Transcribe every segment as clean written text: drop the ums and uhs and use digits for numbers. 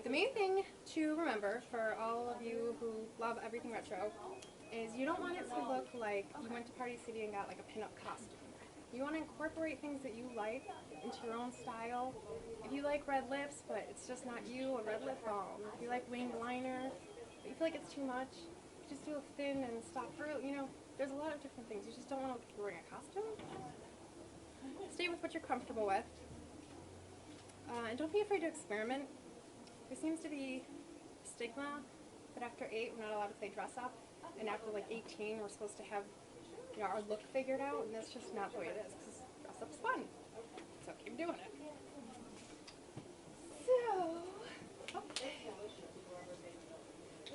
The main thing to remember for all of you who love everything retro is you don't want it to look like you went to Party City and got like a pinup costume. You want to incorporate things that you like into your own style. If you like red lips, but it's just not you, a red lip balm. If you like winged liner, but you feel like it's too much, just do a thin and stop fruit. You know, there's a lot of different things. You just don't want to look like you're wearing a costume. Stay with what you're comfortable with. And don't be afraid to experiment. There seems to be stigma that after 8 we're not allowed to play dress up, and after like 18 we're supposed to have, you know, our look figured out, and that's just not the way it is, because dress up's fun. So keep doing it. So,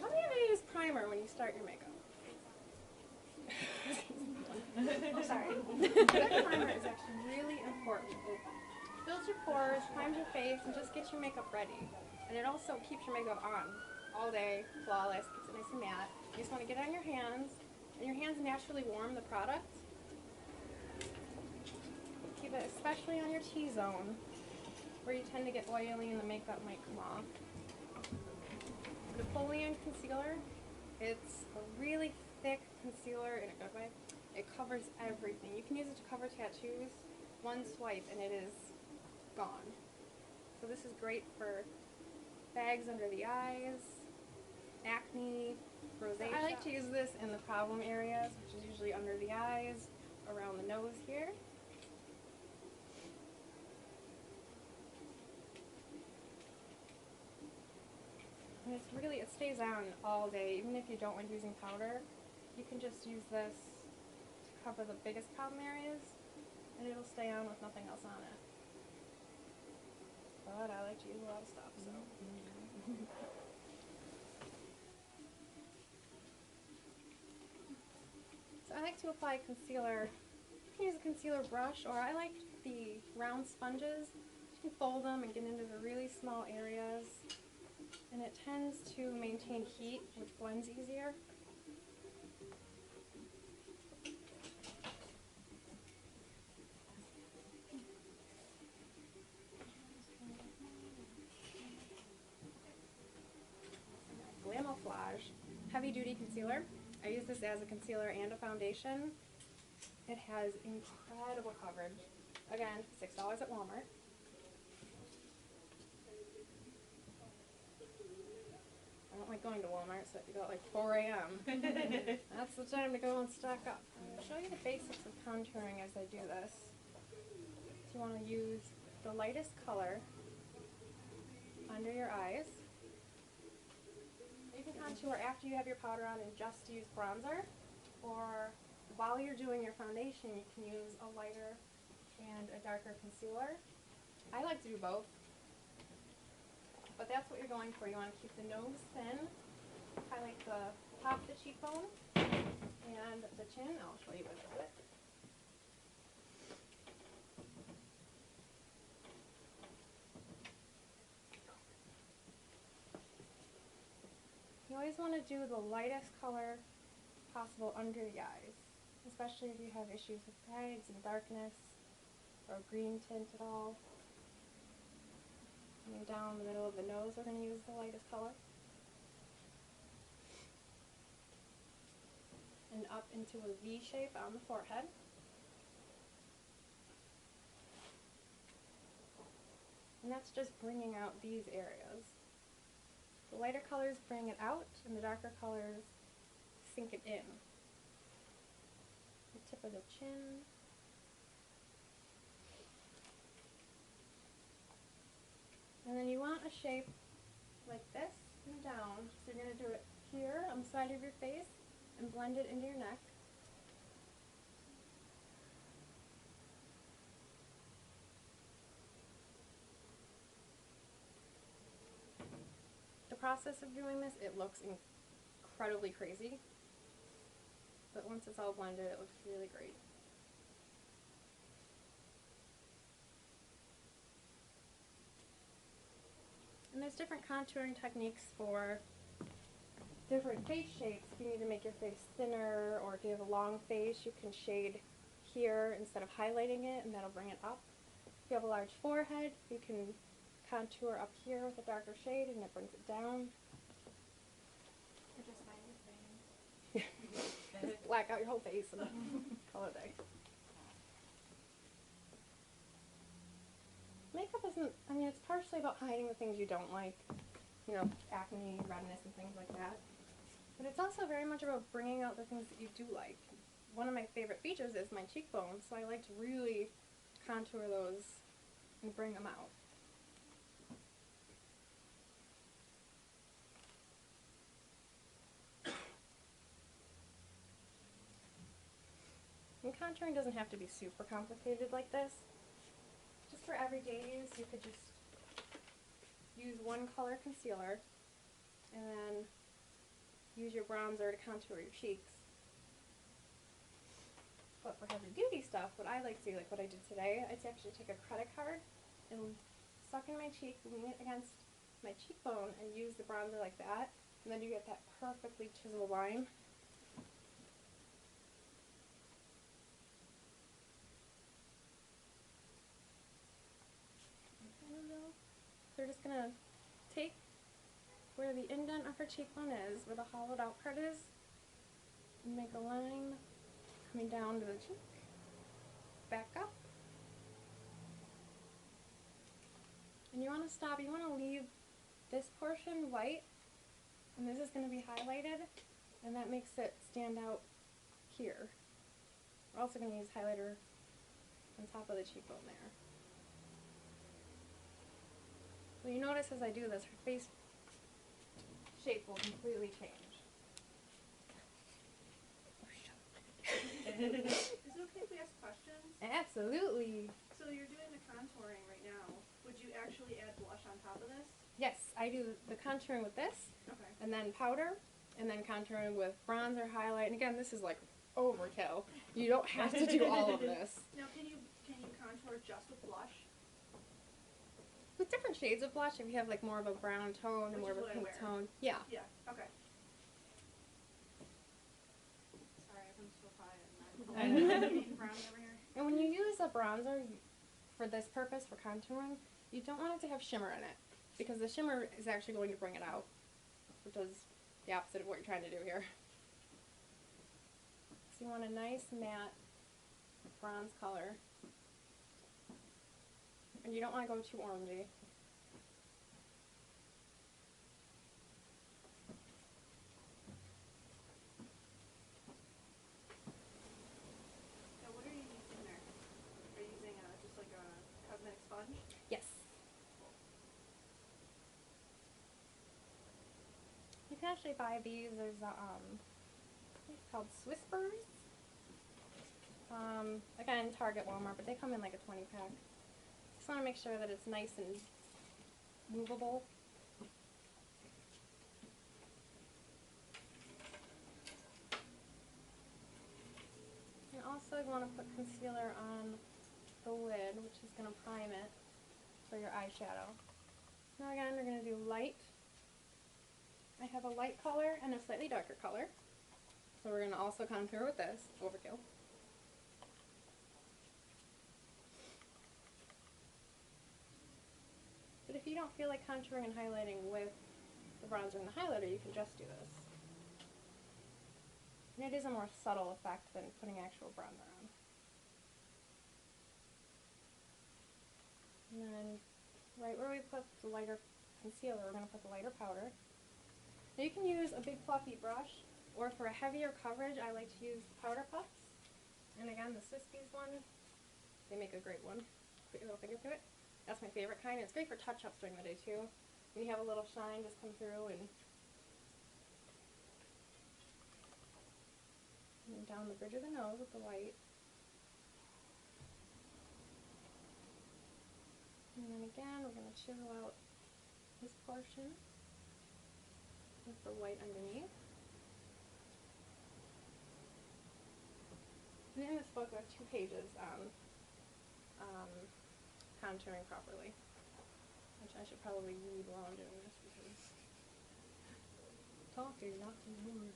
how many of you use primer when you start your makeup? Oh, sorry. Good primer is actually really important. It fills your pores, primes your face, and just gets your makeup ready. And it also keeps your makeup on all day, flawless, keeps it nice and matte. You just want to get it on your hands, and your hands naturally warm the product. Keep it especially on your T-zone, where you tend to get oily and the makeup might come off. Napoleon concealer, it's a really thick concealer in a good way. It covers everything. You can use it to cover tattoos. One swipe and it is gone. So this is great for bags under the eyes, acne, rosacea. I like to use this in the problem areas, which is usually under the eyes, around the nose here. And it's really, it stays on all day. Even if you don't like using powder, you can just use this to cover the biggest problem areas, and it'll stay on with nothing else on it. But I like to use a lot of stuff, so. So I like to apply concealer. You can use a concealer brush, or I like the round sponges. You can fold them and get into the really small areas. And it tends to maintain heat, which blends easier. Glamouflage Heavy Duty Concealer. I use this as a concealer and a foundation. It has incredible coverage. Again, $6 at Walmart. I don't like going to Walmart, so I have to go at like 4 a.m. That's the time to go and stock up. I'll show you the basics of contouring as I do this. So you want to use the lightest color under your eyes. You can contour after you have your powder on and just use bronzer, or while you're doing your foundation you can use a lighter and a darker concealer. I like to do both. But that's what you're going for. You want to keep the nose thin, highlight the top of the cheekbone, and the chin. I'll show you what to do it. You always want to do the lightest color possible under the eyes, especially if you have issues with bags and darkness or green tint at all. And down the middle of the nose, we're going to use the lightest color. And up into a V shape on the forehead. And that's just bringing out these areas. The lighter colors bring it out, and the darker colors sink it in. The tip of the chin. And then you want a shape like this and down. So you're going to do it here on the side of your face and blend it into your neck. The process of doing this, it looks incredibly crazy. But once it's all blended, it looks really great. And there's different contouring techniques for different face shapes. If you need to make your face thinner, or if you have a long face, you can shade here instead of highlighting it, and that'll bring it up. If you have a large forehead, you can contour up here with a darker shade, and it brings it down. Or just hide your face. Just black out your whole face and call it a day. Makeup isn't, I mean, it's partially about hiding the things you don't like, you know, acne, redness, and things like that. But it's also very much about bringing out the things that you do like. One of my favorite features is my cheekbones, so I like to really contour those and bring them out. And contouring doesn't have to be super complicated like this. Just for everyday use, you could just use one color concealer and then use your bronzer to contour your cheeks. But for heavy duty stuff, what I like to do, like what I did today, I'd actually take a credit card and suck in my cheek, lean it against my cheekbone, and use the bronzer like that, and then you get that perfectly chiseled line. So we're just going to take where the indent of her cheekbone is, where the hollowed out part is, and make a line coming down to the cheek, back up. And you want to stop, you want to leave this portion white, and this is going to be highlighted, and that makes it stand out here. We're also going to use highlighter on top of the cheekbone there. So you notice as I do this, her face shape will completely change. Is it okay if we ask questions? Absolutely. So you're doing the contouring right now. Would you actually add blush on top of this? Yes, I do the contouring with this, Okay. and then powder, and then contouring with bronzer, highlight, and again, this is like overkill. You don't have to do all of this. Now, can you contour just with blush? With different shades of blush, if you have like more of a brown tone and more of a pink tone. Yeah. Yeah, okay. Sorry, I've been so quiet. I'm being brownie over here. And when you use a bronzer for this purpose, for contouring, you don't want it to have shimmer in it, because the shimmer is actually going to bring it out, which is the opposite of what you're trying to do here. So you want a nice matte bronze color, and you don't want to go too orangey. Now, what are you using there? Are you using just like a cosmetic sponge? Yes. You can actually buy these. There's it's called Swispers. Again, Target, Walmart, but they come in like a 20-pack. Just want to make sure that it's nice and movable. And also you want to put concealer on the lid, which is going to prime it for your eyeshadow. Now again, we're going to do light. I have a light color and a slightly darker color. So we're going to also contour with this, overkill. But if you don't feel like contouring and highlighting with the bronzer and the highlighter, you can just do this. And it is a more subtle effect than putting actual bronzer on. And then right where we put the lighter concealer, we're going to put the lighter powder. Now you can use a big fluffy brush, or for a heavier coverage, I like to use powder puffs. And again, the Swispies one, they make a great one. Put your little finger to it. That's my favorite kind. It's great for touch-ups during the day too. When you have a little shine, just come through and down the bridge of the nose with the white. And then again, we're going to chisel out this portion with the white underneath. And in this book, there are 2 pages on contouring properly, which I should probably read while I'm doing this because talking, not the word.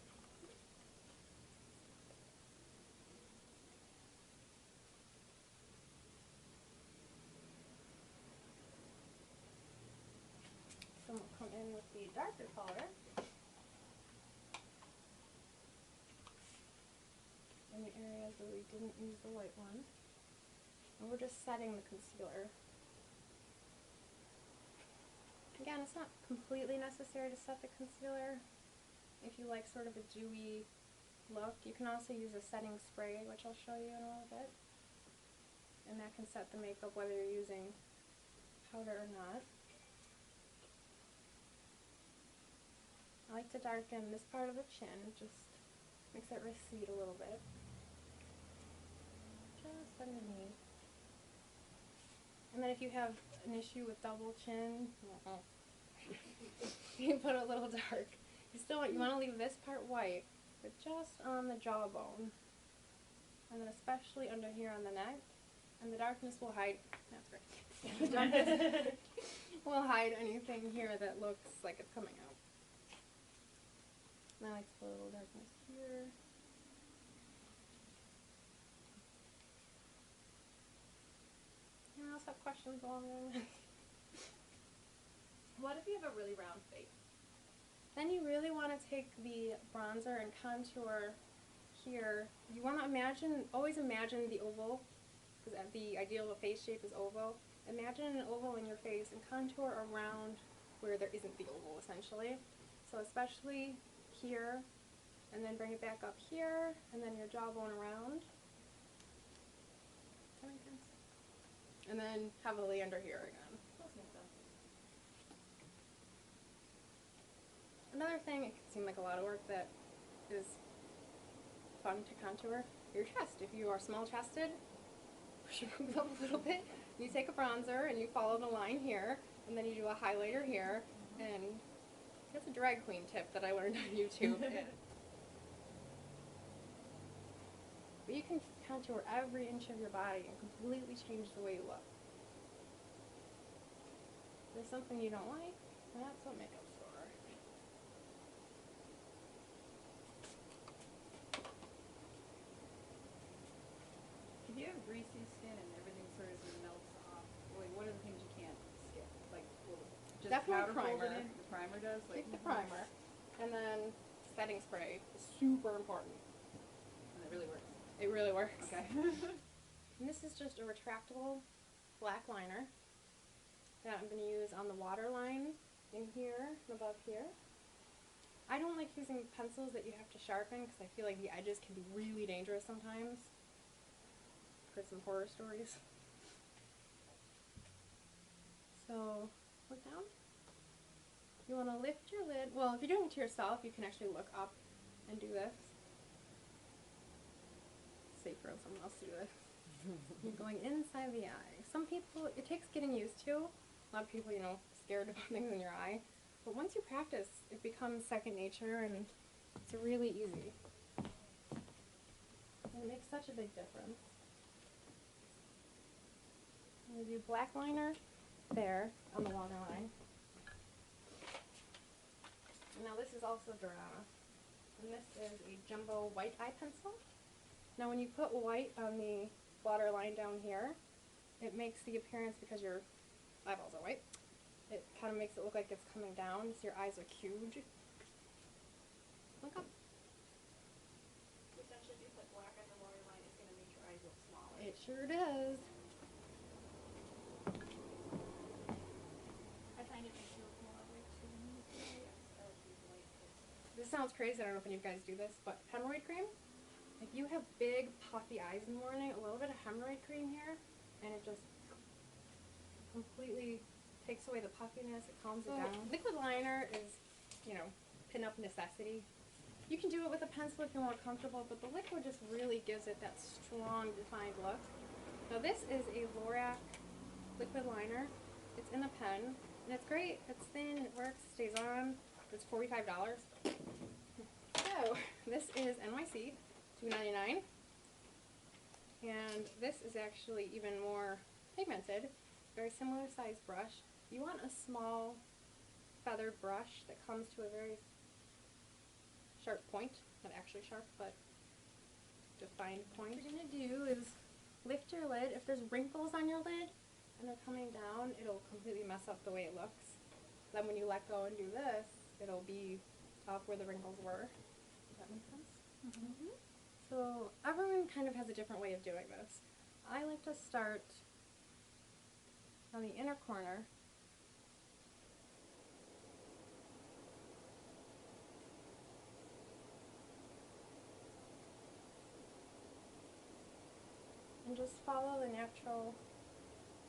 in with the darker color. In the areas where we didn't use the light one. And we're just setting the concealer. Again, it's not completely necessary to set the concealer. If you like sort of a dewy look, you can also use a setting spray, which I'll show you in a little bit. And that can set the makeup whether you're using powder or not. I like to darken this part of the chin, just makes it recede a little bit. Just underneath. And then if you have an issue with double chin, you put a little dark. You want to leave this part white, but just on the jawbone. And then especially under here on the neck. And the darkness will hide, that's great. The darkness will hide anything here that looks like it's coming out. And I like to put a little darkness here. Anyone else have questions along there? What if you have a really round face? Then you really want to take the bronzer and contour here. You want to always imagine the oval, because the ideal of a face shape is oval. Imagine an oval in your face and contour around where there isn't the oval, essentially. So especially here, and then bring it back up here, and then your jawbone around. Does that make sense? And then heavily under here again. Another thing, it can seem like a lot of work, that is fun to contour, your chest. If you are small-chested, push your boobs up a little bit. You take a bronzer and you follow the line here, and then you do a highlighter here, and that's a drag queen tip that I learned on YouTube. But you can contour every inch of your body and completely change the way you look. If there's something you don't like, that's what makeup's for. If you have greasy skin and everything sort of melts off, like what are the things you can't skip? Like, just Definitely powder primer. folded in? The primer does? Like, Take the primer, and then setting spray is super important. And it really works. It really works. Okay. And this is just a retractable black liner that I'm going to use on the waterline in here and above here. I don't like using pencils that you have to sharpen because I feel like the edges can be really dangerous sometimes. Heard some horror stories. So, look down. You want to lift your lid. Well, if you're doing it to yourself, you can actually look up and do this. Safer than someone else to do this. You're going inside the eye. Some people, it takes getting used to. A lot of people, scared about things in your eye. But once you practice, it becomes second nature, and it's really easy. And it makes such a big difference. I'm going to do black liner there on the waterline. And now this is also dry. And this is a jumbo white eye pencil. Now when you put white on the waterline down here, it makes the appearance, because your eyeballs are white, it kind of makes it look like it's coming down, so your eyes look huge. Look up. Essentially, if you put black on the waterline, it's going to make your eyes look smaller. It sure does. I find it makes you look more awake too. This sounds crazy, I don't know if any of you guys do this, but hemorrhoid cream, if you have big puffy eyes in the morning, a little bit of hemorrhoid cream here, and it just completely takes away the puffiness, it calms it down. Liquid liner is, pin-up necessity. You can do it with a pencil if you're more comfortable, but the liquid just really gives it that strong, defined look. Now this is a Lorac liquid liner. It's in a pen, and it's great. It's thin, it works, stays on. It's $45. So this is NYC, $2.99, and this is actually even more pigmented. Very similar size brush. You want a small feathered brush that comes to a very sharp point, not actually sharp, but defined point. What you're going to do is lift your lid. If there's wrinkles on your lid and they're coming down, it'll completely mess up the way it looks. Then when you let go and do this, it'll be off where the wrinkles were. Does that make sense? Mm-hmm. So everyone kind of has a different way of doing this. I like to start on the inner corner. And just follow the natural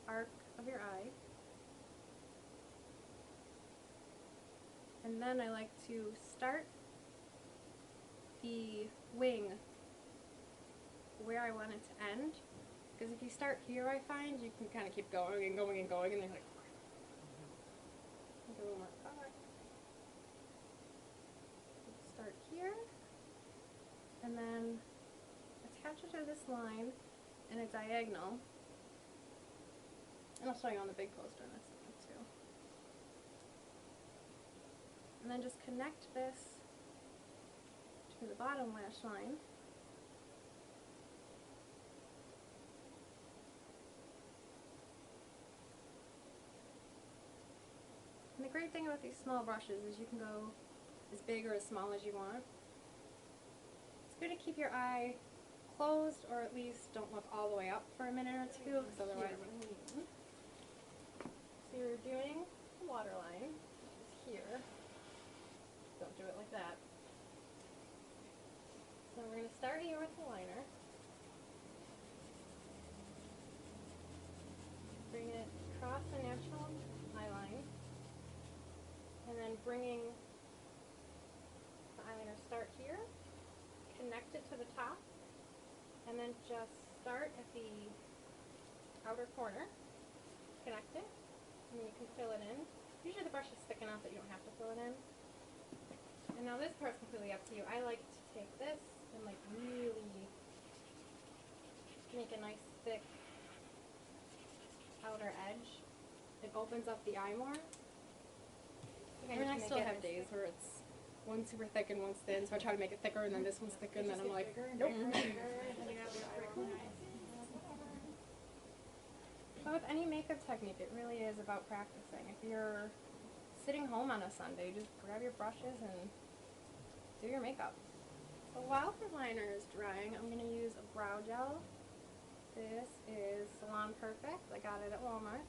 arc of your eye. And then I like to start the wing where I want it to end. Because if you start here, I find you can kind of keep going and going and going, and they're like, make a little more cut. Start here, and then attach it to this line in a diagonal. And I'll show you on the big poster in a second too. And then just connect this to the bottom lash line. And the great thing about these small brushes is you can go as big or as small as you want. It's good to keep your eye closed, or at least don't look all the way up for a minute or two, because otherwise so you're doing the waterline, which is here. Don't do it like that. So we're going to start here with the liner. Bring it across the natural eye line. And then bringing the eyeliner start here, connect it to the top, and then just start at the outer corner, connect it, and you can fill it in. Usually the brush is thick enough that you don't have to fill it in. And now this part's completely up to you. I like to take this and like really make a nice thick outer edge. It opens up the eye more. I mean, I still have days where it's one's super thick and one's thin, so I try to make it thicker, and then this one's thicker, and then I'm like, nope. But with any makeup technique, it really is about practicing. If you're sitting home on a Sunday, just grab your brushes and do your makeup. So while the liner is drying, I'm going to use a brow gel. This is Salon Perfect. I got it at Walmart.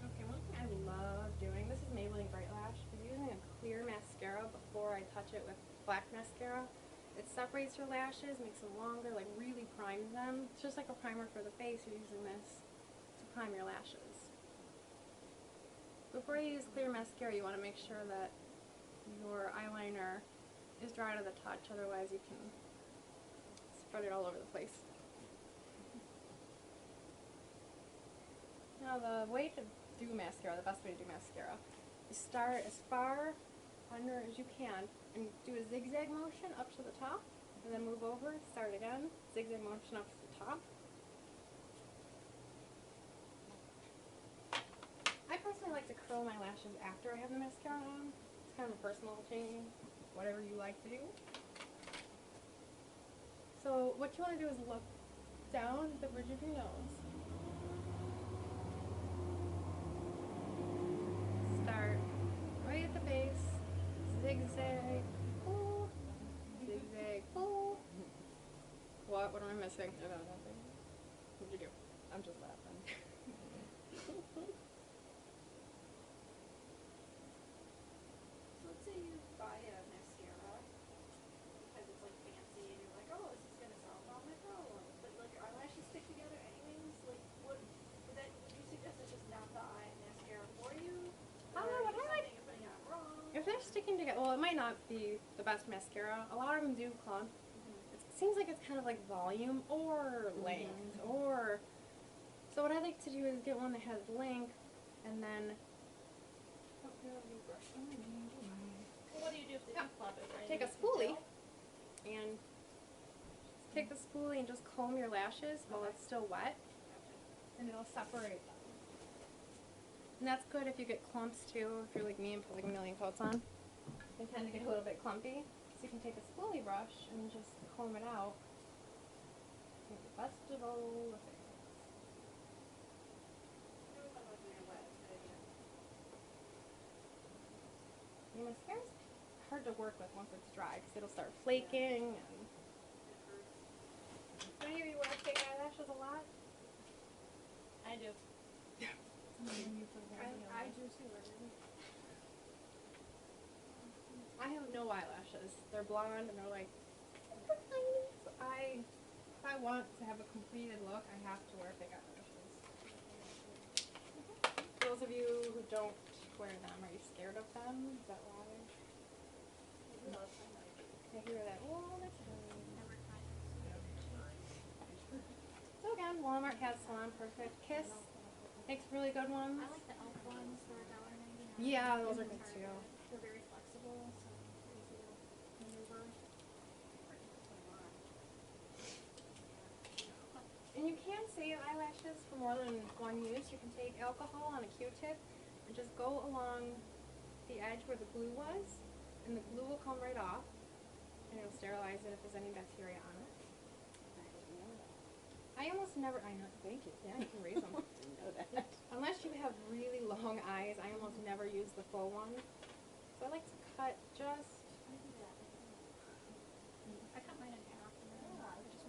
Okay, one thing I love doing, this is Maybelline Bright Lash, is using a clear mascara before I touch it with black mascara. It separates your lashes, makes them longer, like really primes them. It's just like a primer for the face. You're using this to prime your lashes. Before you use clear mascara, you want to make sure that your eyeliner is dry to the touch, otherwise you can spread it all over the place. Now the way to do mascara, the best way to do mascara, is start as far under as you can and do a zigzag motion up to the top, and then move over, start again, zigzag motion up to the top. I personally like to curl my lashes after I have the mascara on. It's kind of a personal thing, whatever you like to do. So what you want to do is look down the bridge of your nose. Start right at the base, zigzag, pull, zigzag, pull. What? What am I missing? I don't know, nothing. What'd you do? I'm just laughing. So let's say you buy a mascara because it's like fancy and you're like, oh, this is gonna solve all my problems. But like your eyelashes stick together anyways. Like, would you suggest it's just not the eye mascara for you? I don't know what I like. You're putting out wrong. If they're sticking together, well, it might not be the best mascara. A lot of them do clump. It seems like it's kind of like volume or length or. So what I like to do is get one that has length, and then. Well, what do you do if they do clump it? Right? Take a spoolie and take the spoolie and just comb your lashes while it's still wet, and it'll separate them. And that's good if you get clumps too. If you're like me and put like a million coats on, they tend to get a little bit clumpy. So you can take a spoolie brush and just comb it out. Make the best of all the things. What about when they're wet? mascara's hard to work with once it's dry because it'll start flaking. And It hurts. any of you wear fake eyelashes a lot? I do. I do too. I have no eyelashes. They're blonde and they're like tiny. So if I want to have a completed look, I have to wear fake eyelashes. Those of you who don't wear them, are you scared of them? Is that why? I hear that all the time. So again, Walmart has Salon Perfect Kiss. Makes really good ones. I like the elf ones for $1.99. Yeah, those are good too. They're very flexible, so easy to maneuver. And you can save eyelashes for more than one use. You can take alcohol on a Q-tip and just go along the edge where the glue was, and the glue will come right off, and it'll sterilize it if there's any bacteria on it. I almost never, I know, thank you, yeah, you can raise them. Didn't know that. Unless you have really long eyes, I almost never use the full one. So I like to cut just, I cut mine in half and then I just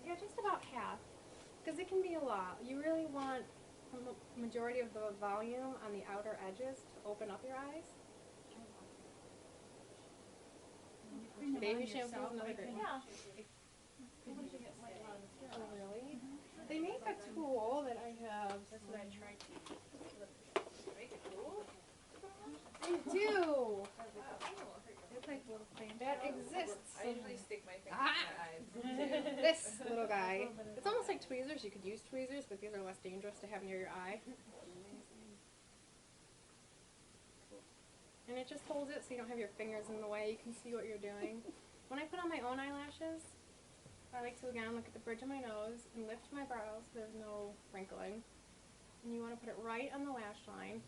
yeah, just about half, because it can be a lot. You really want a majority of the volume on the outer edges to open up your eyes. Baby shampoo is another great one. Yeah. Oh, really? They make a tool that I have. That's what I tried to make it cool. They do. It's like little thing that exists. I usually stick my fingers Ah. in my eyes. This little guy. It's almost like tweezers. You could use tweezers, but these are less dangerous to have near your eye. And it just holds it so you don't have your fingers in the way. You can see what you're doing. When I put on my own eyelashes, I like to again look at the bridge of my nose and lift my brows so there's no wrinkling. And you want to put it right on the lash line.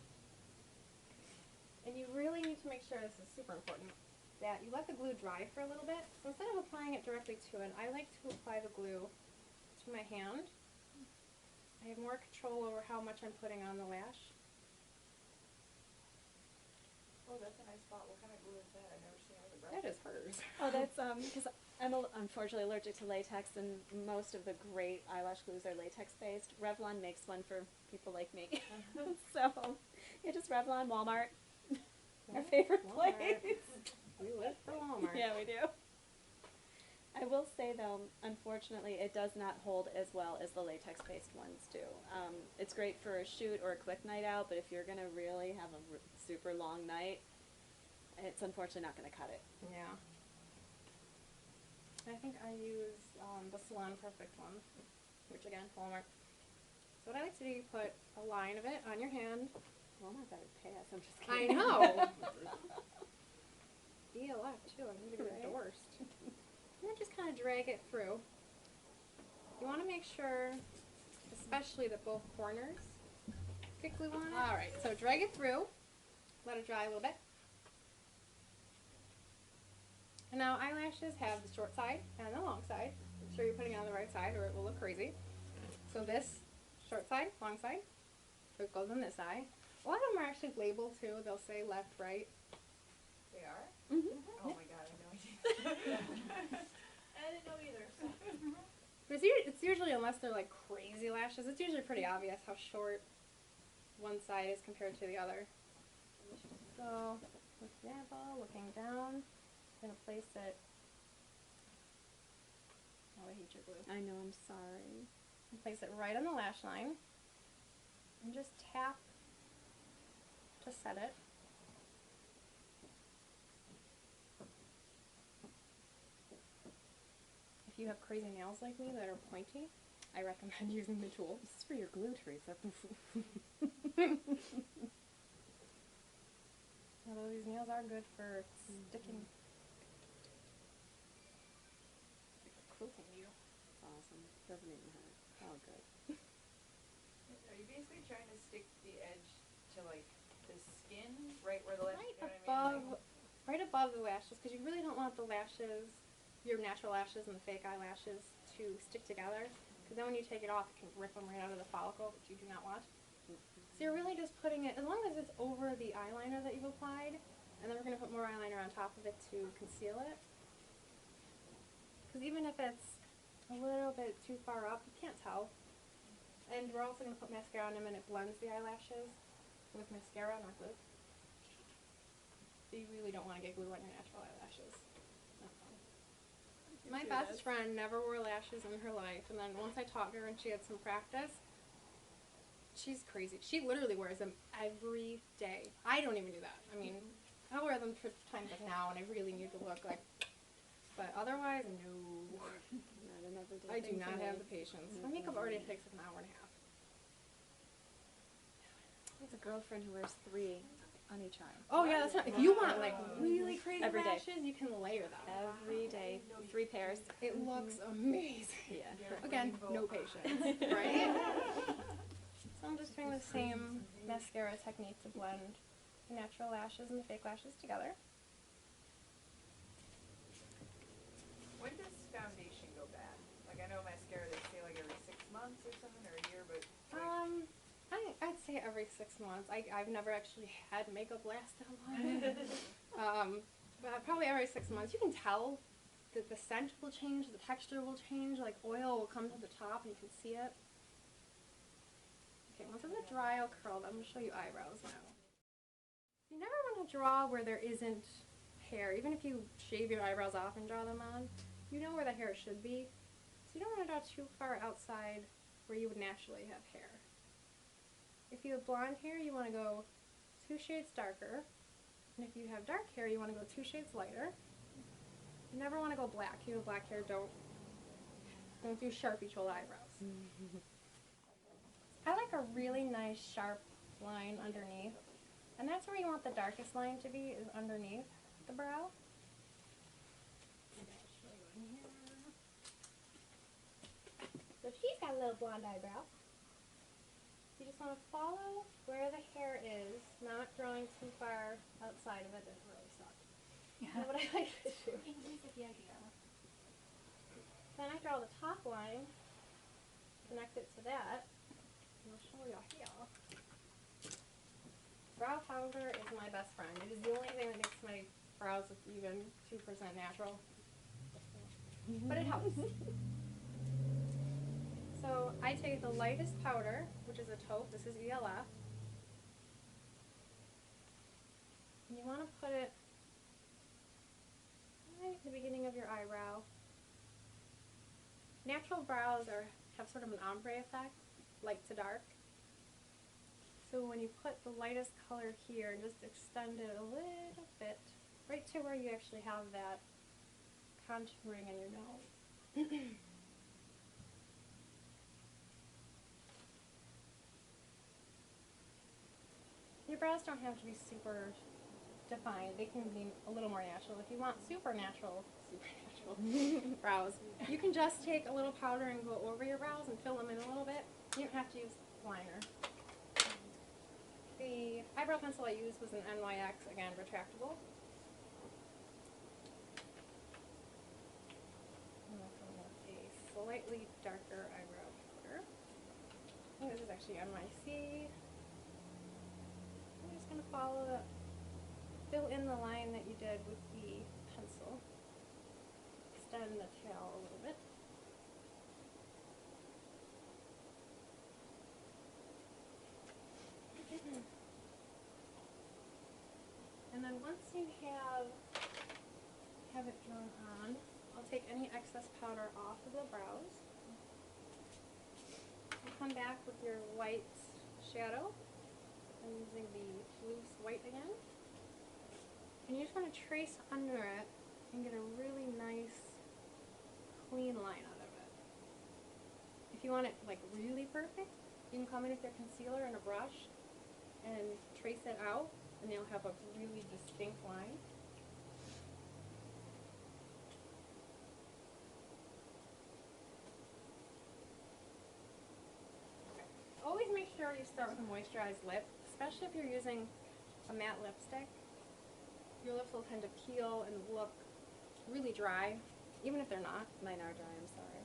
And you really need to make sure, this is super important, that you let the glue dry for a little bit. So instead of applying it directly to it, I like to apply the glue to my hand. I have more control over how much I'm putting on the lash. Oh, that's a nice spot. What kind of glue is that? I've never seen it with a brush. That is hers. Oh, that's because I'm unfortunately allergic to latex, and most of the great eyelash glues are latex based. Revlon makes one for people like me, so yeah, just Revlon, Walmart, our favorite Walmart. place. We live for Walmart. Yeah, we do. I will say though, unfortunately, it does not hold as well as the latex based ones do. It's great for a shoot or a quick night out, but if you're gonna really have a super long night, it's unfortunately not gonna cut it. Yeah. I think I use the Salon Perfect one, which again, Walmart. So what I like to do, you put a line of it on your hand. Walmart better pay us. I'm just I kidding. know. ELF too, I need to get Right. endorsed. And then just kind of drag it through. You want to make sure, especially that both corners get glue on it. Alright, so drag it through, let it dry a little bit. And now eyelashes have the short side and the long side. Make sure you're putting it on the right side or it will look crazy. So this, short side, long side, so it goes on this eye. A lot of them are actually labeled too. They'll say left, right. They are? Mm-hmm. Oh my god, I have no idea. I didn't know either. So. But it's usually, unless they're like crazy lashes, it's usually pretty obvious how short one side is compared to the other. So, with the eyeball, looking down, I'm going to place it. Oh, I hate your glue. I know. I'm sorry. Place it right on the lash line. And just tap to set it. If you have crazy nails like me that are pointy, I recommend using the tool. This is for your glue, Theresa. Although these nails are good for sticking. Quilting you. It's awesome. Doesn't even hurt. Oh, good. Are you basically trying to stick the edge to like the skin, right where the lash, Right you know what I mean? above, right above the lashes, because you really don't want the lashes, your natural lashes and the fake eyelashes, to stick together. Because then when you take it off, it can rip them right out of the follicle, which you do not want. So you're really just putting it, as long as it's over the eyeliner that you've applied, And then we're going to put more eyeliner on top of it to conceal it. Because even if it's a little bit too far up, you can't tell. And we're also going to put mascara on them and it blends the eyelashes with mascara, not glue. So you really don't want to get glue on your natural eyelashes. My best friend never wore lashes in her life, and then once I taught her and she had some practice, she's crazy. She literally wears them every day. I don't even do that. I mean, I'll wear them for times like now when I really need to look like, but otherwise, no. Not an everyday I do thing for not me. have the patience. My makeup already takes like an hour and a half. I have a girlfriend who wears 3 on each arm. Oh yeah, that's not, if you want like really crazy Every day. lashes, you can layer them. Every day, 3 pairs. It looks amazing. Yeah. Again, no patience, right? So I'm just doing the same mascara technique to blend the natural lashes and the fake lashes together. When does foundation go bad? Like, I know mascara, they say like every 6 months or something, or a year, but like, I'd say every 6 months. I've never actually had makeup last that long. But probably every 6 months. You can tell that the scent will change, the texture will change, like oil will come to the top and you can see it. Okay, once it's dry or curled, I'm going to show you eyebrows now. You never want to draw where there isn't hair. Even if you shave your eyebrows off and draw them on, you know where the hair should be. So you don't want to draw too far outside where you would naturally have hair. If you have blonde hair, you want to go 2 shades darker. And if you have dark hair, you want to go 2 shades lighter. You never want to go black. You have black hair, don't do Sharpie troll eyebrows. I like a really nice sharp line underneath. And that's where you want the darkest line to be, is underneath the brow. So she's got a little blonde eyebrow. You just want to follow where the hair is, not drawing too far outside of it. That really sucks. You know what I like to do? Then I draw the top line, connect it to that, and I'll show you here. Brow powder is my best friend. It is the only thing that makes my brows look even 2% natural. But it helps. So I take the lightest powder, which is a taupe. This is ELF. And you want to put it right at the beginning of your eyebrow. Natural brows have sort of an ombre effect, light to dark. So when you put the lightest color here, just extend it a little bit, right to where you actually have that contouring in your nose. Your brows don't have to be super defined. They can be a little more natural. If you want supernatural brows, you can just take a little powder and go over your brows and fill them in a little bit. You don't have to use liner. The eyebrow pencil I used was an NYX, again, retractable. And that's a slightly darker eyebrow powder. I think this is actually NYC. I'm just going to fill in the line that you did with the pencil. Extend the tail a little bit. And then once you have it drawn on, I'll take any excess powder off of the brows. And come back with your white shadow. I'm using the loose white again. And you just want to trace under it and get a really nice, clean line out of it. If you want it like really perfect, you can come in with your concealer and a brush and trace it out, and you'll have a really distinct line. Always make sure you start with a moisturized lip, especially if you're using a matte lipstick. Your lips will tend to peel and look really dry, even if they're not. Mine are dry, I'm sorry.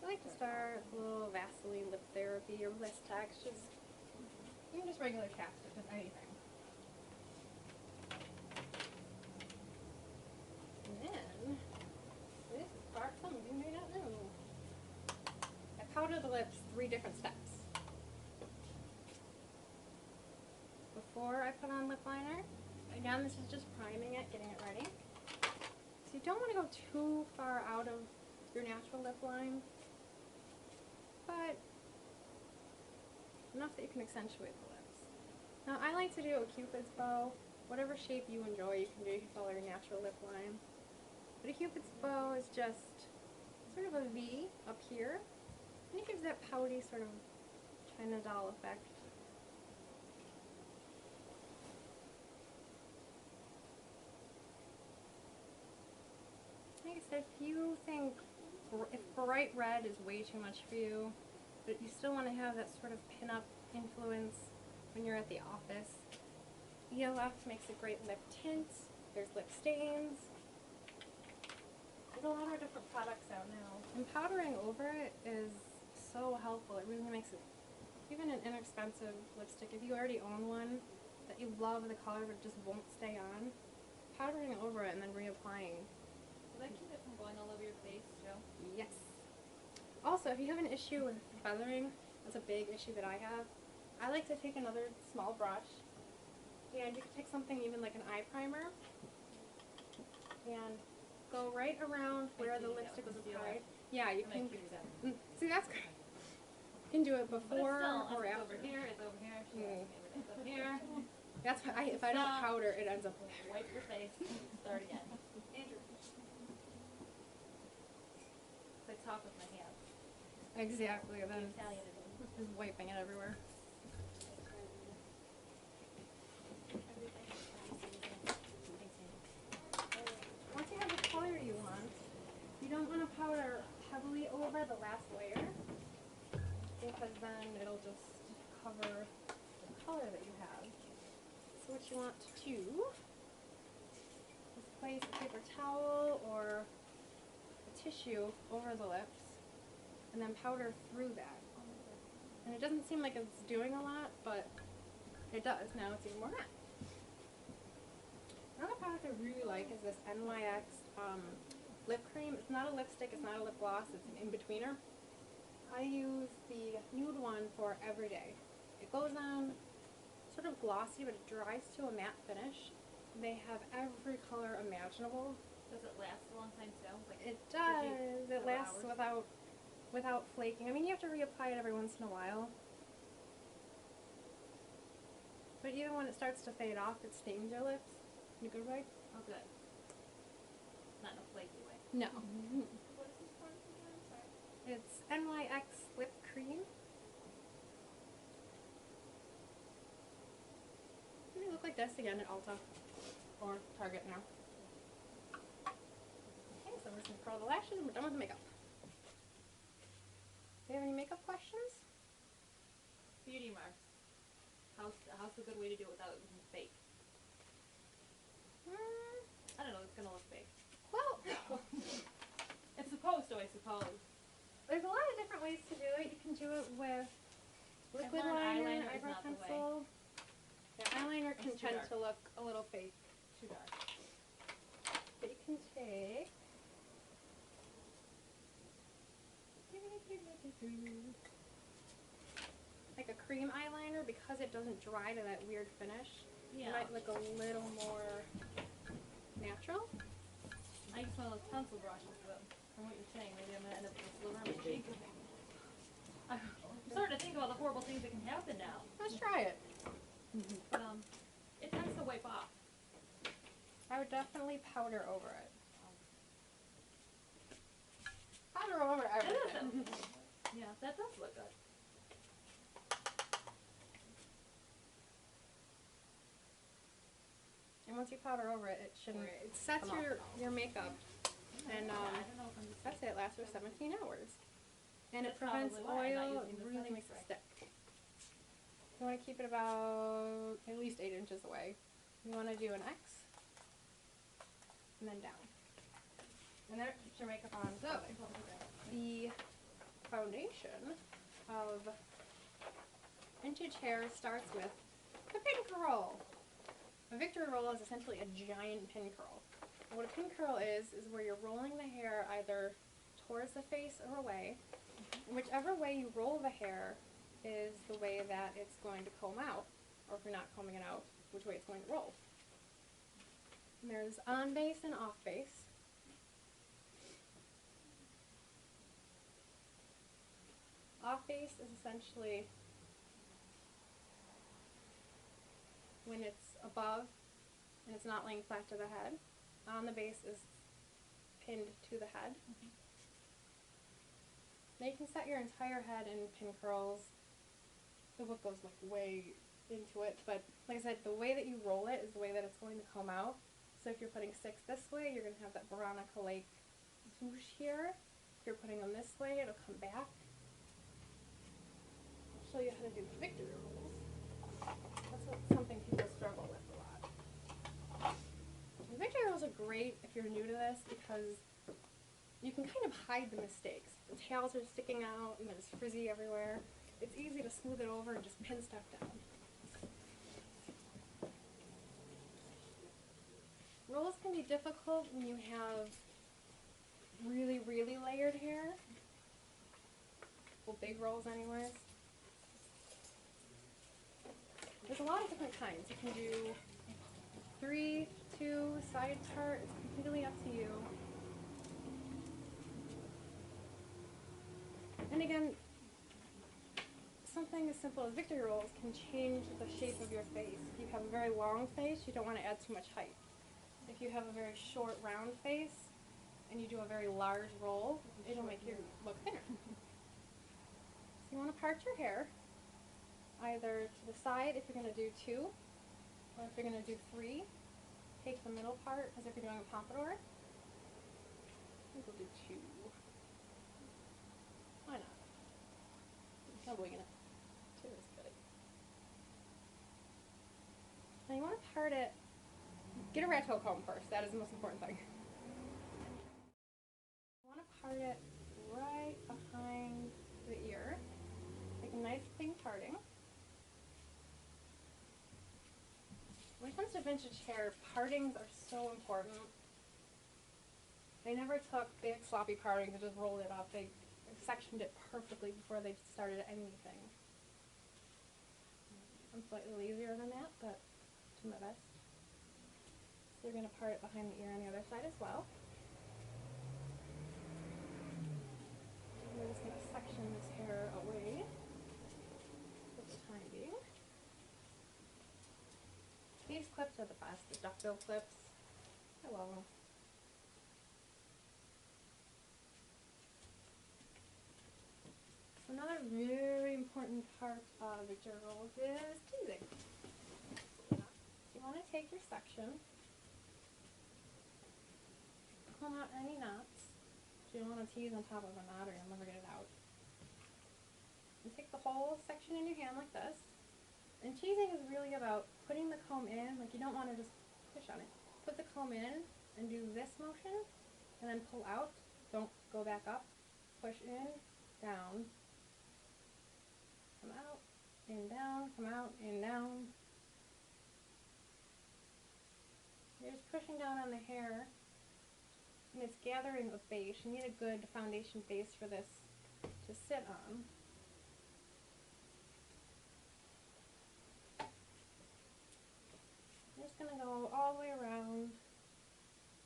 I like to start with a little Vaseline lip therapy or Blistex, just even just regular chapstick, just anything. different steps. Before I put on lip liner, again, this is just priming it, getting it ready. So you don't want to go too far out of your natural lip line, but enough that you can accentuate the lips. Now I like to do a Cupid's bow. Whatever shape you enjoy, you can do. You can follow your natural lip line. But a Cupid's bow is just sort of a V up here, and it gives that pouty sort of China doll effect. Like I said, if you think, if bright red is way too much for you, but you still want to have that sort of pin-up influence when you're at the office, ELF makes a great lip tint. There's lip stains. There's a lot of different products out now. And powdering over it is so helpful. It really makes it, even an inexpensive lipstick, if you already own one that you love the color but it just won't stay on, powdering over it and then reapplying. Will that keep it from going all over your face, Joe? Yes. Also, if you have an issue with feathering, that's a big issue that I have. I like to take another small brush, and you can take something even like an eye primer, and go right around where the lipstick was applied. Yeah, you can. See, that's great. You can do it before or after. Over here, it's over here. It's over here. That's why if I don't powder, it ends up. Wipe your face. Start again. Andrew. I talk with my hands. Exactly. Then Italian in it. just wiping it everywhere. Once you have the color you want, you don't want to powder heavily over the last layer, because then it'll just cover the color that you have. So what you want to do is place a paper towel or a tissue over the lips and then powder through that. And it doesn't seem like it's doing a lot, but it does. Now it's even more matte. Another product I really like is this NYX lip cream. It's not a lipstick, it's not a lip gloss, it's an in-betweener. I use the nude one for every day. It goes on sort of glossy, but it dries to a matte finish. They have every color imaginable. Does it last a long time too? Like, It does. It lasts hours? without flaking. I mean, you have to reapply it every once in a while. But even when it starts to fade off, it stains your lips in a good way. Oh, good. Not in a flaky way. No. What is this product again? I'm sorry. It's NYX lip cream. They look like this again at Ulta or Target now. Okay, so we're just gonna curl the lashes and we're done with the makeup. Do you have any makeup questions? Beauty marks. How's a good way to do it without it being fake? I don't know, it's gonna look fake. Well, It's supposed to, I suppose. there's a lot of different ways to do it. You can do it with liquid liner, Eyeliner is eyebrow not the way. pencil. Yeah, eyeliner can It's too tend dark. to look a little fake. Too dark. But you can take like a cream eyeliner, because it doesn't dry to that weird finish. Yeah. It might look a little more natural. I use one of those pencil brushes, but from what you're saying, maybe I'm gonna end up with a sliver on my cheek. I'm starting to think about the horrible things that can happen now. Let's try it. But it tends to wipe off. I would definitely powder over it. Powder over everything. Yeah, that does look good. And once you powder over it, it shouldn't. It sets Come on. your makeup, and I don't know if I'm just that's it. Lasts for 17 hours, and it That's prevents probably why I'm oil. not using It the really setting makes it spray. stick. You want to keep it about at least 8 inches away. You want to do an X, and then down, and then put your makeup on. So the foundation of vintage hair starts with the pin curl. A victory roll is essentially a giant pin curl. And what a pin curl is where you're rolling the hair either towards the face or away, whichever way you roll the hair is the way that it's going to comb out, or if you're not combing it out, which way it's going to roll. And there's on base and off base. Off base is essentially when it's above and it's not laying flat to the head. On the base is pinned to the head. Now you can set your entire head in pin curls. The book goes like way into it, but like I said, the way that you roll it is the way that it's going to comb out. So if you're putting 6 this way, you're going to have that Veronica Lake swoosh here. If you're putting them this way, it'll come back. I'll show you how to do victory rolls. Something people struggle with a lot. And victory rolls are great if you're new to this because you can kind of hide the mistakes. The tails are sticking out and there's frizzy everywhere. It's easy to smooth it over and just pin stuff down. Rolls can be difficult when you have really, really layered hair. Well, big rolls anyways. There's a lot of different kinds. You can do 3, 2, side part. It's completely up to you. And again, something as simple as victory rolls can change the shape of your face. If you have a very long face, you don't want to add too much height. If you have a very short, round face, and you do a very large roll, it'll make you look thinner. So you want to part your hair, either to the side if you're going to do 2, or if you're going to do 3, take the middle part as if you're doing a pompadour. I think we'll do 2. Why not? I'm winging it. 2 is good. Now you want to part it. Get a rat tail comb first. That is the most important thing. You want to part it right behind the ear. Make a nice clean parting. When it comes to vintage hair, partings are so important. They never took big sloppy partings and just rolled it up. They sectioned it perfectly before they started anything. I'm slightly lazier than that, but do my best. So you're going to part it behind the ear on the other side as well. We're just going to section this hair away for the time being. These clips are the best, the duckbill clips. I love them. Another very important part of victory rolls is teasing. You want to take your section, comb out any knots. You don't want to tease on top of a knot or you'll never get it out. And take the whole section in your hand like this. And teasing is really about putting the comb in, like you don't want to just push on it. Put the comb in and do this motion, and then pull out. Don't go back up. Push in, down, come out, in, down, come out, in, down. You're just pushing down on the hair, and it's gathering a base. You need a good foundation base for this to sit on. I'm just going to go all the way around,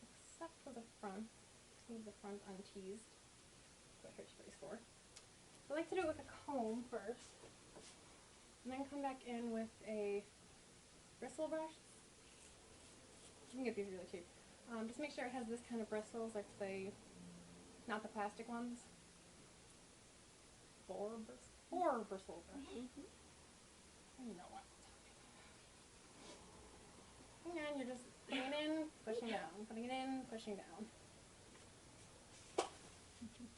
except for the front. Just leave the front unteased. That's what hair spray is for. I like to do it with a comb first, and then come back in with a bristle brush. You can get these really cheap. Just make sure it has this kind of bristles, like not the plastic ones. Four bristle brush. You know what I'm talking about. And you're just putting it in, pushing down, putting it in, pushing down. Okay.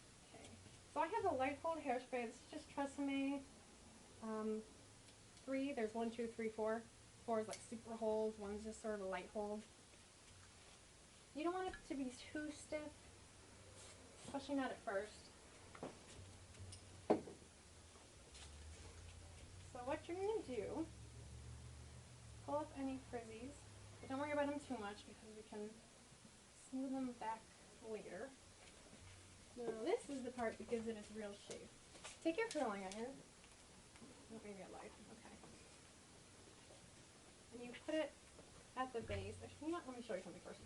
So I have a light hold hairspray. This is just Tresemme. 3, there's 1, 2, 3, 4. 4 is like super hold, 1's just sort of a light hold. You don't want it to be too stiff, especially not at first. So what you're going to do, pull up any frizzies. But don't worry about them too much because we can smooth them back later. Now this is the part that gives it its real shape. Take your curling iron. Oh, maybe I lied. Okay. And you put it at the base. Actually, you know what? Let me show you something first.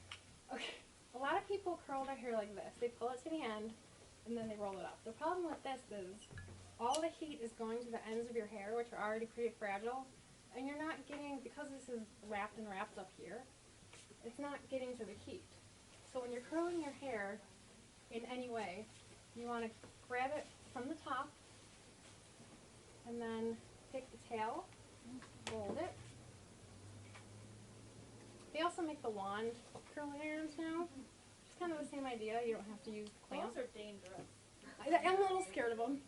Okay. A lot of people curl their hair like this. They pull it to the end, and then they roll it up. The problem with this is all the heat is going to the ends of your hair, which are already pretty fragile, and you're not getting, because this is wrapped and wrapped up here, it's not getting to the heat. So when you're curling your hair in any way, you want to grab it from the top, and then take the tail, fold it. They also make the wand curling irons now. It's kind of the same idea. You don't have to use clamps. Those are dangerous. I'm a little scared of them.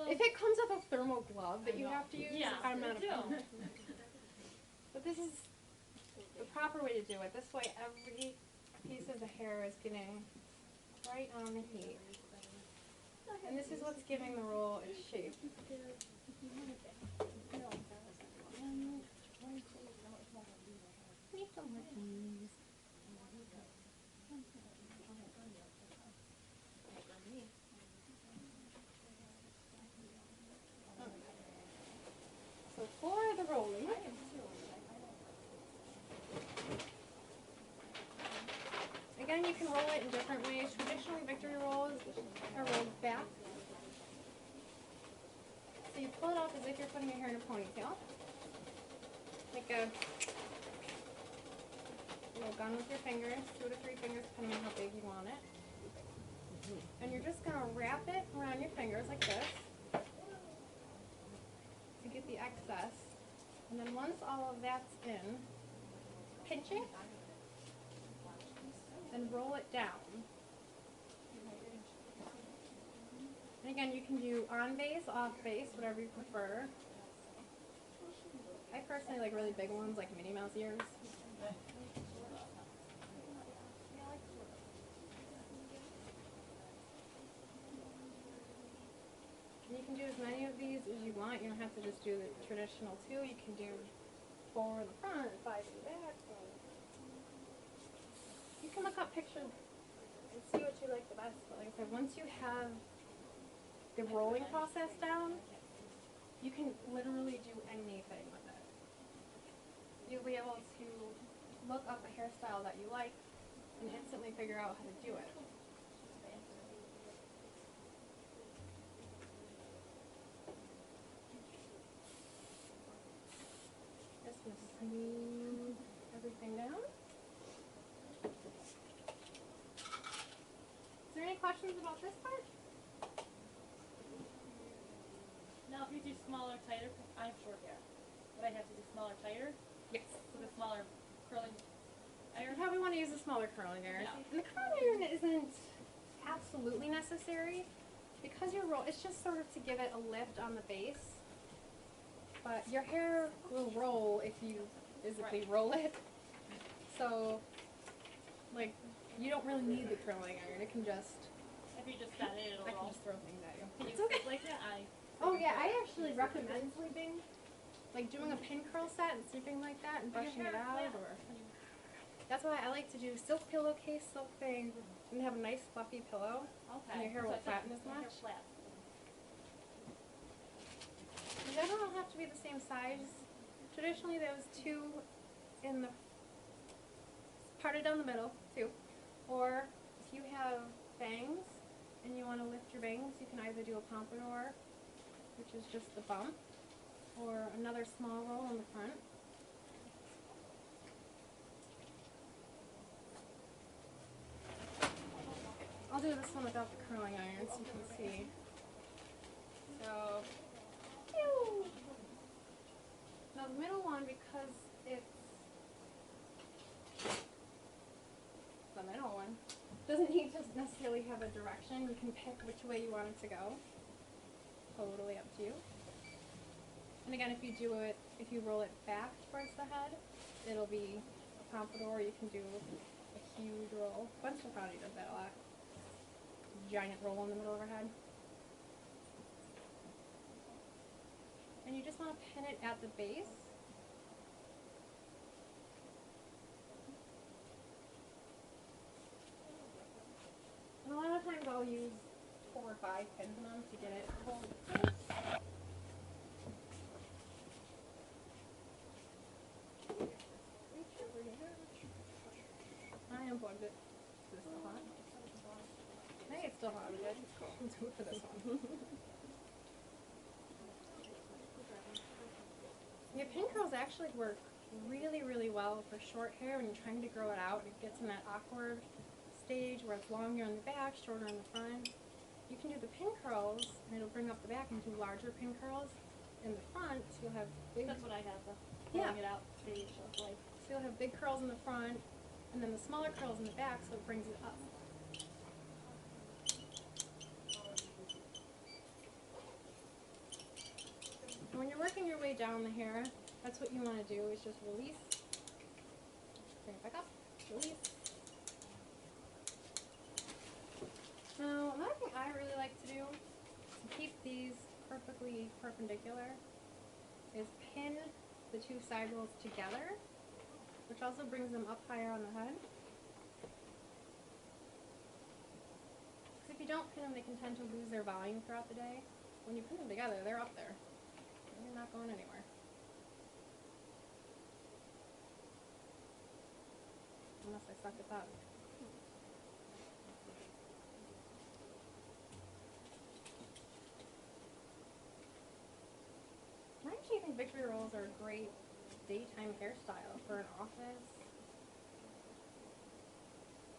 If it comes with a thermal glove that you have to use, Yeah, I'm not a they fan. do. But this is the proper way to do it. This way every piece of the hair is getting right on the heat. And this is what's giving the roll its shape. Need some more cheese. So for the rolling, again, you can roll it in different ways. Traditionally, victory rolls are rolled back. So you pull it off as if you're putting your hair in a ponytail. Like a little gun with your fingers, 2 to 3 fingers, depending on how big you want it. And you're just going to wrap it around your fingers like this to get the excess. And then once all of that's in, pinch it and roll it down. And again, you can do on base, off base, whatever you prefer. I personally like really big ones, like Minnie Mouse ears. And you can do as many of these as you want. You don't have to just do the traditional 2. You can do 4 in the front, 5 in the back. You can look up pictures and see what you like the best. But like I said, once you have the rolling process down, you can literally do anything with it. You'll be able to look up a hairstyle that you like and instantly figure out how to do it. Just going to smooth everything down. Is there any questions about this part? Now, if you do smaller, tighter, I have short hair. Would I have to do smaller, tighter? Yes. With a smaller curling You iron? probably want to use a smaller curling iron. Yeah. And the curling iron isn't absolutely necessary because your roll, it's just sort of to give it a lift on the base. But your hair will roll if you physically roll it. So, like, you don't really need the curling iron. It can just, If you just set it, I it'll can roll. just throw things at you. Can you It's okay. sleep like that? Oh yeah, I actually recommend sleeping, like doing a pin curl set and sleeping like that and brushing it out. Or that's why I like to do silk pillowcase, silk thing, and have a nice fluffy pillow. Okay. And your hair So won't it's like flatten as your hair much. flat. They don't have to be the same size. Traditionally, there was 2 in the parted down the middle, 2. Or if you have bangs and you want to lift your bangs, you can either do a pompadour, which is just the bump, or another small roll in the front. I'll do this one without the curling iron so you can see. So, pew! Now the middle one, because it's the middle one, doesn't need to necessarily have a direction. You can pick which way you want it to go. Totally up to you. And again, if you roll it back towards the head, it'll be a pompadour. You can do a huge roll. Gwen Stefani does that a lot. Giant roll in the middle of her head. And you just want to pin it at the base. And a lot of times I'll use torn or 5 pins in them to get it pulled. I unplugged it. Is this still hot? I think it's still hot. Okay. Let's go for this one. Yeah, pin curls actually work really, really well for short hair when you're trying to grow it out. It gets in that awkward stage where it's longer in the back, shorter in the front. You can do the pin curls, and it'll bring up the back and do larger pin curls in the front. So you'll have big. That's what I have, the Yeah. growing it out stage of like. So you'll have big curls in the front, and then the smaller curls in the back, so it brings it up. And when you're working your way down the hair, that's what you want to do, is just release, bring it back up, release. Now, another thing I really like to do to keep these perfectly perpendicular is pin the two side rolls together, which also brings them up higher on the head. Because if you don't pin them, they can tend to lose their volume throughout the day. When you pin them together, they're up there. They're not going anywhere. Unless I suck at that. I actually think victory rolls are a great daytime hairstyle for an office.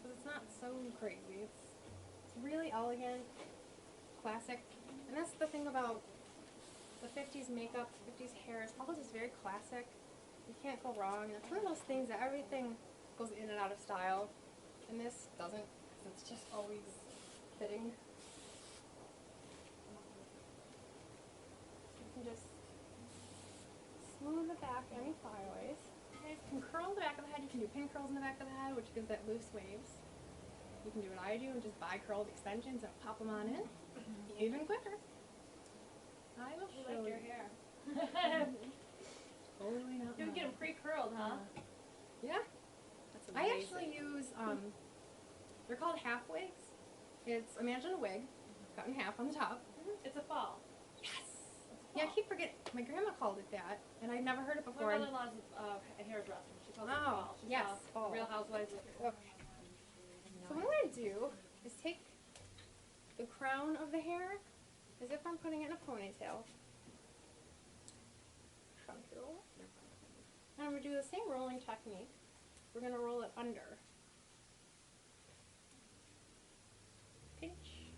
Because it's not so crazy. It's really elegant, classic. And that's the thing about the 50s makeup, 50s hair. It's all just very classic. You can't go wrong. It's one of those things that everything goes in and out of style. And this doesn't, because it's just always fitting. You can just smooth the back any flyaways. You guys can curl the back of the head. You can do pin curls in the back of the head, which gives that loose waves. You can do what I do and just buy curled extensions and pop them on in. Even quicker. I will show You like your you. hair. Totally not You would get mine. them pre-curled, huh? Yeah. That's I amazing. actually use, they're called half wigs. It's, imagine a wig, cut in half on the top. It's a fall. Yes! Yeah, I keep forgetting. My grandma called it that, and I'd never heard it My before. brother-in-law's a hairdresser. She calls it Oh, fall. She yes, saw fall. Real Housewives of Ugh. So what I'm going to do is take the crown of the hair, as if I'm putting it in a ponytail. And I'm going to do the same rolling technique. We're going to roll it under. Pinch.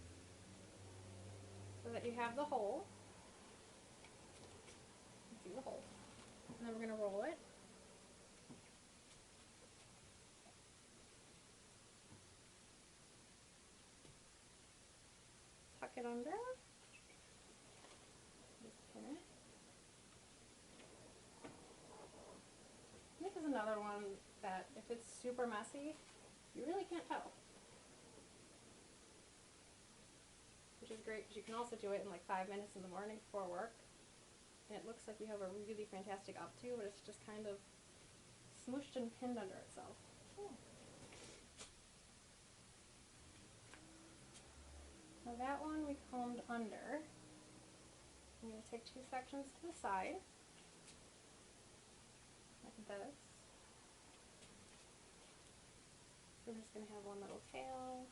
So that you have the hole. See the hole. And then we're going to roll it. Tuck it under. Just pin it. This is another one that if it's super messy, you really can't tell. Which is great because you can also do it in like 5 minutes in the morning before work. And it looks like you have a really fantastic updo, but it's just kind of smooshed and pinned under itself. Now that one we combed under. I'm going to take 2 sections to the side. Like this. We're just going to have one little tail.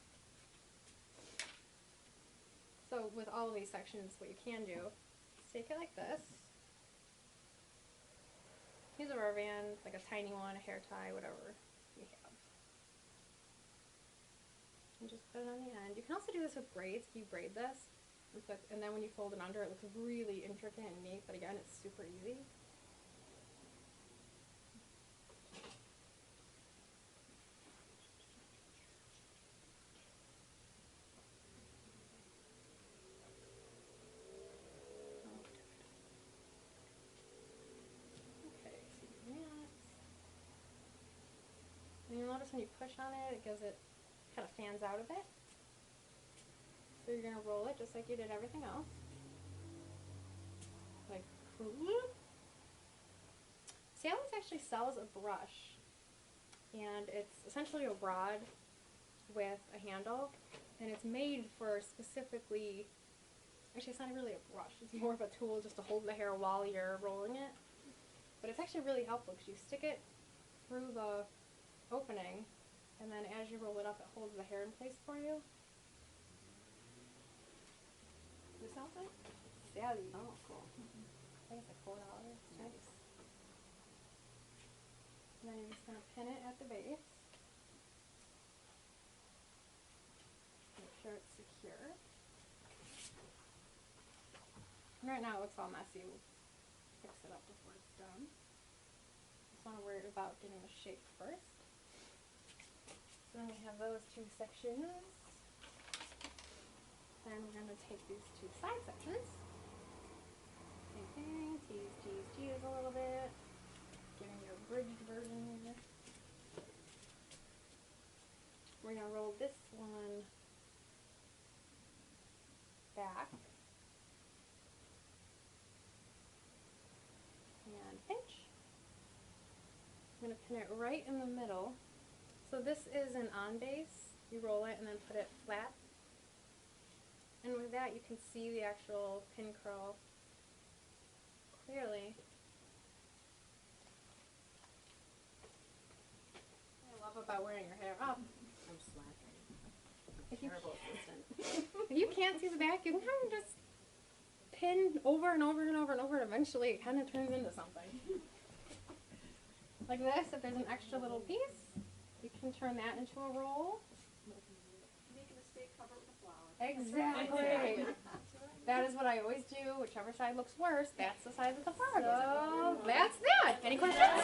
So with all of these sections, what you can do is take it like this. Use a rubber band, like a tiny one, a hair tie, whatever you have. And just put it on the end. You can also do this with braids if you braid this. And then when you fold it under, it looks really intricate and neat, but again, it's super easy. Okay, so you do that. And you'll notice when you push on it, it gives it, kind of fans out a bit. So you're going to roll it just like you did everything else. Like, whoop. Sally's actually sells a brush, and it's essentially a rod with a handle, and it's made for specifically, actually it's not really a brush, it's more of a tool just to hold the hair while you're rolling it. But it's actually really helpful because you stick it through the opening, and then as you roll it up, it holds the hair in place for you. This outfit? Sally. Oh, cool. I think it's like $4. Nice. And then you're just going to pin it at the base. Make sure it's secure. And right now it looks all messy. We'll fix it up before it's done. Just want to worry about getting the shape first. So then we have those two sections. Then we're going to take these two side sections. Same thing, tease a little bit. Getting your bridged version here. We're going to roll this one back. And pinch. I'm going to pin it right in the middle. So this is an on base. You roll it and then put it flat. And with that you can see the actual pin curl clearly. What I love about wearing your hair up. I'm slacking. If you, Terrible assistant. if you can't see the back, you can kind of just pin over and over and over and over, and eventually it kind of turns into something. Like this, if there's an extra little piece, you can turn that into a roll. Make a mistake, cover it with a flower. Exactly. That is what I always do. Whichever side looks worse, that's the side that the flower goes on. So that's that. Any questions?